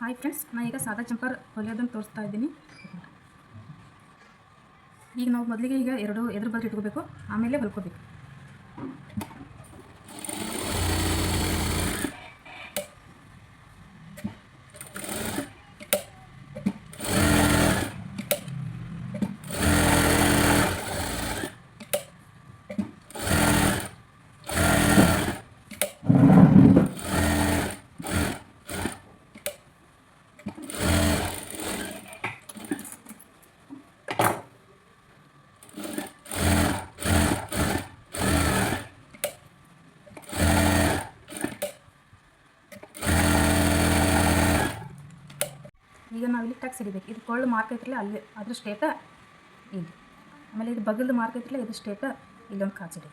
Hi friends, ನಾನು ಈಗ ಸಾದಾ ಜಂಪರ್ ಹೊಲಿಯೋದನ್ನು ತೋರಿಸ್ತಾ ಇದ್ದೀನಿ. ಈಗ ನಾವು ಮೊದಲಿಗೆ ಎರಡು ಎದುರು ಬದಿಗೆ ಇಟ್ಕೋಬೇಕು, ಆಮೇಲೆ ಹೊಲ್ಕೋಬೇಕು. ಈಗ ನಾವು ಇಲ್ಲಿ ಟಕ್ಸ್ ಹಿಡಿಬೇಕು. ಇದು ಕೊಳ್ಳು ಮಾರ್ಕ್ ಐತ್ರಲ್ಲ, ಅಲ್ಲಿ ಅದ್ರ ಸ್ಟೇಟ ಇಲ್ಲಿ. ಆಮೇಲೆ ಇದು ಬಗಲ್ದು ಮಾರ್ಕ್ ಐತ್ರಲ್ಲ, ಇದು ಸ್ಟೇಟ ಇಲ್ಲೊಂದು ಕಾಚಿಡಿ.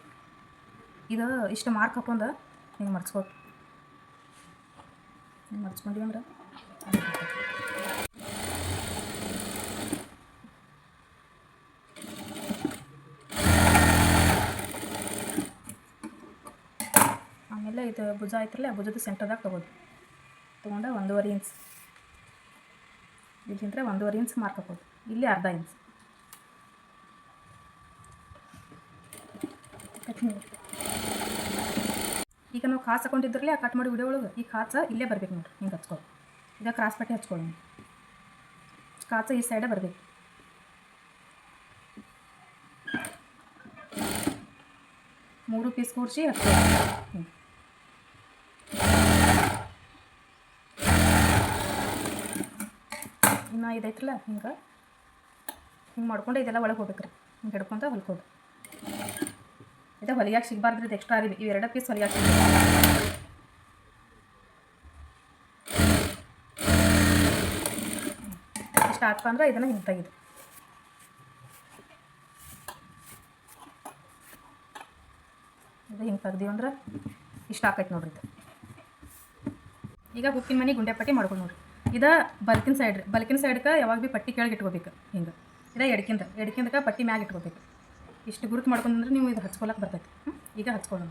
ಇದು ಇಷ್ಟು ಮಾರ್ಕ್ ಹಾಕೊಂಡು ಹಿಂಗೆ ಮಡ್ಸ್ಕೊಬೇಕು. ಹಿಂಗೆ ಮಡ್ಸ್ಕೊಂಡ್ವಿ ಅಂದ್ರೆ ಆಮೇಲೆ ಇದು ಭುಜ ಐತ್ರಲ್ಲ, ಭುಜದ ಸೆಂಟರ್ದಾಗ ತೊಗೊಂಡು 1.5 ಇಂಚ್ ಇಲ್ಲಿಂದ 1.5 ಇಂಚ್ ಮಾರ್ಕ್ ಹಾಕೋದು. ಇಲ್ಲಿ ಅರ್ಧ ಇಂಚ್ ಈಗ ನಾವು ಕಾಸು ಹಾಕೊಂಡಿದ್ರಲ್ಲೇ ಕಟ್ ಮಾಡಿ ವಿಡಿಯೋ ಒಳಗೆ ಈ ಕಾಚ ಇಲ್ಲೇ ಬರ್ಬೇಕು ನೋಡ್ರಿ. ಹಿಂಗೆ ಹಚ್ಕೊಳ್ಳಿ. ಈಗ ಕ್ರಾಸ್ ಪಟ್ಟಿ ಹಚ್ಕೊಳ್ಳಿ. ಕಾಚ ಈ ಸೈಡೇ ಬರಬೇಕು. ಮೂರು ಪೀಸ್ ಕೂಡಿಸಿ ಹಚ್ಕೊಳ್ಳಿ. ಹಿಂಗೆ ಇನ್ನು ಇದೈತ್ರಲ್ಲ, ಹಿಂಗೆ ಮಾಡ್ಕೊಂಡು ಇದೆಲ್ಲ ಒಳಗೆ ಹೋಗ್ಬೇಕ್ರಿ. ಹಿಂಗೆ ಹಿಡ್ಕೊಂತ ಹೊಲ್ಕೋದು. ಇದು ಹೊಲಿಯಾಕೆ ಸಿಗಬಾರ್ದು. ಇದು ಎಕ್ಸ್ಟ್ರಾ ಅರಿವಿ. ಇವು 2 ಪೀಸ್ ಹೊಲಿಯಾಕೆ ಸಿಗಬೇಕು. ಇಷ್ಟು ಆತ್ಪ ಅಂದ್ರೆ ಇದನ್ನು ಹಿಂಗೆ ತೆಗೆದು ಇದು ಹಿಂಗೆ ತೆಗ್ದೀವಿ ಅಂದ್ರೆ ಇಷ್ಟು ಆಕೈತೆ ನೋಡ್ರಿ. ಇದು ಈಗ ಹುಕ್ಕಿನ ಮನೆ ಗುಂಡೆ ಪಟ್ಟಿ ಮಾಡ್ಕೊಂಡು ನೋಡ್ರಿ. ಇದು ಬಲ್ಕಿನ ಸೈಡ್ ರೀ. ಬಲ್ಕಿನ ಸೈಡ್ಗೆ ಯಾವಾಗ ಭೀ ಪಟ್ಟಿ ಕೆಳಗೆ ಇಟ್ಕೋಬೇಕು. ಹಿಂಗೆ ಇದು ಎಡ್ಕಿಂದಕ್ಕೆ ಪಟ್ಟಿ ಮ್ಯಾಗ ಇಟ್ಕೋಬೇಕು. ಇಷ್ಟು ಗುರುತು ಮಾಡ್ಕೊಂಡ್ರೆ ನೀವು ಇದು ಹಚ್ಕೊಳಕ್ಕೆ ಬರ್ತೈತಿ. ಈಗ ಹಚ್ಕೊಳ್ಳೋಣ.